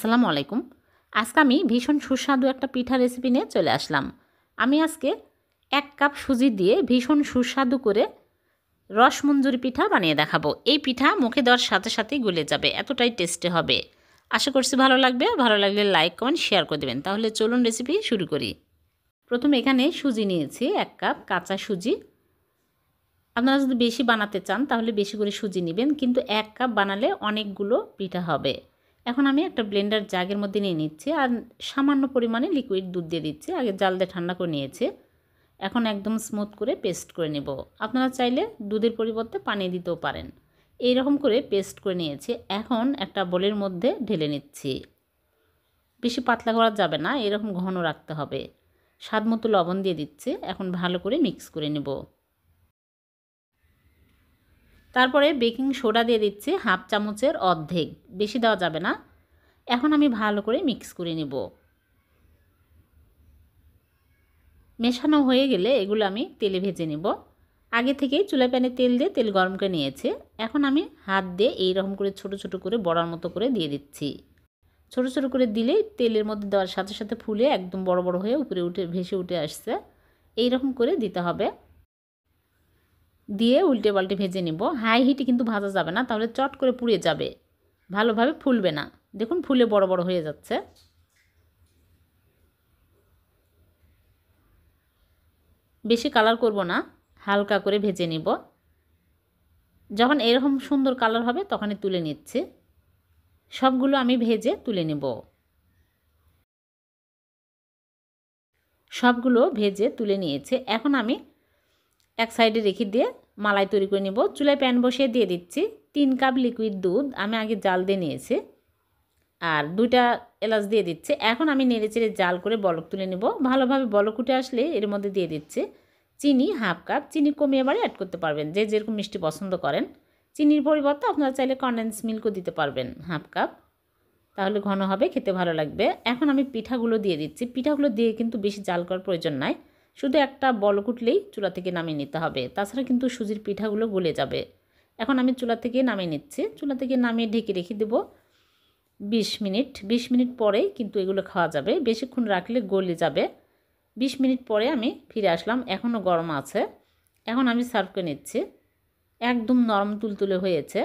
আসসালামু আলাইকুম। আজকে আমি ভীষণ সুস্বাদু একটা পিঠা রেসিপি নিয়ে চলে আসলাম। আমি আজকে 1 কাপ সুজি দিয়ে ভীষণ সুস্বাদু করে রসমঞ্জুরি পিঠা বানিয়ে দেখাবো। এই পিঠা মুখে দেওয়ার সাথে সাথেই গলে যাবে, এতটাই টেস্টি হবে। আশা করছি ভালো লাগবে। ভালো লাগলে লাইক কমেন্ট শেয়ার করে দেবেন। তাহলে চলুন রেসিপি শুরু করি। প্রথমে এখানে সুজি নিয়েছি 1 কাপ কাঁচা সুজি। আপনারা যদি বেশি বানাতে চান তাহলে বেশি করে সুজি নেবেন, কিন্তু 1 কাপ বানালে অনেকগুলো পিঠা হবে। এখন আমি একটা ব্লেন্ডার জাগের মধ্যে নিয়ে নিচ্ছি আর সামান্য পরিমাণে লিকুইড দুধ দিয়ে দিচ্ছি। আগে জাল দিয়ে ঠান্ডা করে নিয়েছি। এখন একদম স্মুথ করে পেস্ট করে নেব। আপনারা চাইলে দুধের পরিবর্তে পানি দিতেও পারেন। এই রকম করে পেস্ট করে নিয়েছি। এখন একটা বোলের মধ্যে ঢেলে নিচ্ছি। বেশি পাতলা করা যাবে না, এরকম ঘন রাখতে হবে। স্বাদ মতো লবণ দিয়ে দিচ্ছি। এখন ভালো করে মিক্স করে নেব। তারপরে বেকিং সোডা দিয়ে দিচ্ছি হাফ চামচের অর্ধেক, বেশি দেওয়া যাবে না। এখন আমি ভালো করে মিক্স করে নেব। মেশানো হয়ে গেলে এগুলো আমি তেলে ভেজে নেব। আগে থেকেই চুলা প্যানে তেল দিয়ে তেল গরম করে নিয়েছে। এখন আমি হাত দিয়ে এইরকম করে ছোট ছোট করে বড়ার মতো করে দিয়ে দিচ্ছি। ছোট ছোট করে দিলেই তেলের মধ্যে দেওয়ার সাথে সাথে ফুলে একদম বড় বড় হয়ে উপরে উঠে ভেসে উঠে আসছে। এইরকম করে দিতে হবে। দিয়ে উল্টে পাল্টে ভেজে নিব। হাই হিটে কিন্তু ভাজা যাবে না, তাহলে চট করে পুড়ে যাবে, ভালোভাবে ফুলবে না। দেখুন ফুলে বড় বড় হয়ে যাচ্ছে। বেশি কালার করব না, হালকা করে ভেজে নিব। যখন এরকম সুন্দর কালার হবে তখনই তুলে নিচ্ছি। সবগুলো আমি ভেজে তুলে নেব। সবগুলো ভেজে তুলে নিয়েছে। এখন আমি এক সাইডে রেখে দিয়ে মালাই তৈরি করে নেব। চুলায় প্যান বসিয়ে দিয়ে দিচ্ছি 3 কাপ লিকুইড দুধ আমি আগে জাল দিয়ে নিয়েছি, আর 2টা এলাচ দিয়ে দিচ্ছি। এখন আমি নেড়েচেড়ে জাল করে বলক তুলে নেব। ভালোভাবে বলক উঠে আসলে এর মধ্যে দিয়ে দিচ্ছি চিনি হাফ কাপ। চিনি কমিয়ে বাড়ি অ্যাড করতে পারবেন, যে যেরকম মিষ্টি পছন্দ করেন। চিনির পরিবর্তে আপনারা চাইলে কনডেন্স মিল্কও দিতে পারবেন হাফ কাপ, তাহলে ঘন হবে, খেতে ভালো লাগবে। এখন আমি পিঠাগুলো দিয়ে দিচ্ছি। পিঠাগুলো দিয়ে কিন্তু বেশি জাল করার প্রয়োজন নাই, শুধু একটা বলক উঠলেই চুলা থেকে নামিয়ে নিতে হবে। তাছাড়া কিন্তু সুজির পিঠাগুলো গলে যাবে। এখন আমি চুলা থেকে নামিয়ে নিচ্ছি। চুলা থেকে নামিয়ে ঢেকে রেখে দেবো 20 মিনিট। 20 মিনিট পরেই কিন্তু এগুলো খাওয়া যাবে, বেশিক্ষণ রাখলে গলে যাবে। 20 মিনিট পরে আমি ফিরে আসলাম, এখনও গরম আছে। এখন আমি সার্ভ করে নিচ্ছি। একদম নরম তুলতুলে হয়েছে।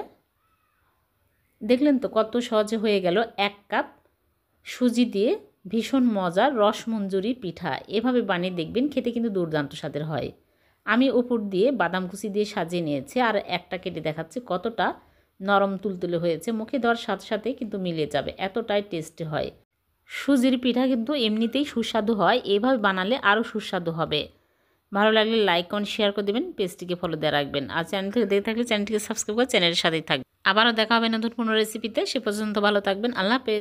দেখলেন তো কত সহজে হয়ে গেল 1 কাপ সুজি দিয়ে ভীষণ মজার রসমঞ্জুরি পিঠা। এভাবে বানিয়ে দেখবেন, খেতে কিন্তু দুর্দান্ত স্বাদের হয়। আমি উপর দিয়ে বাদাম কুচি দিয়ে সাজিয়ে নিয়েছি, আর একটা কেটে দেখাচ্ছি কতটা নরম তুলতুলে হয়েছে। মুখে দেওয়ার সাথে সাথেই কিন্তু মিলে যাবে, এতটাই টেস্টি হয়। সুজির পিঠা কিন্তু এমনিতেই সুস্বাদু হয়, এভাবে বানালে আরও সুস্বাদু হবে। ভালো লাগলে লাইক কমেন্ট শেয়ার করে দেবেন, পেজটিকে ফলো দিয়ে রাখবেন। আর চ্যানেল থেকে দেখে থাকলে চ্যানেলটিকে সাবস্ক্রাইব করে চ্যানেলের সাথেই থাকবেন। আবারও দেখা হবে নতুন কোনো রেসিপিতে। সে পর্যন্ত ভালো থাকবেন। আল্লাহ হাফেজ।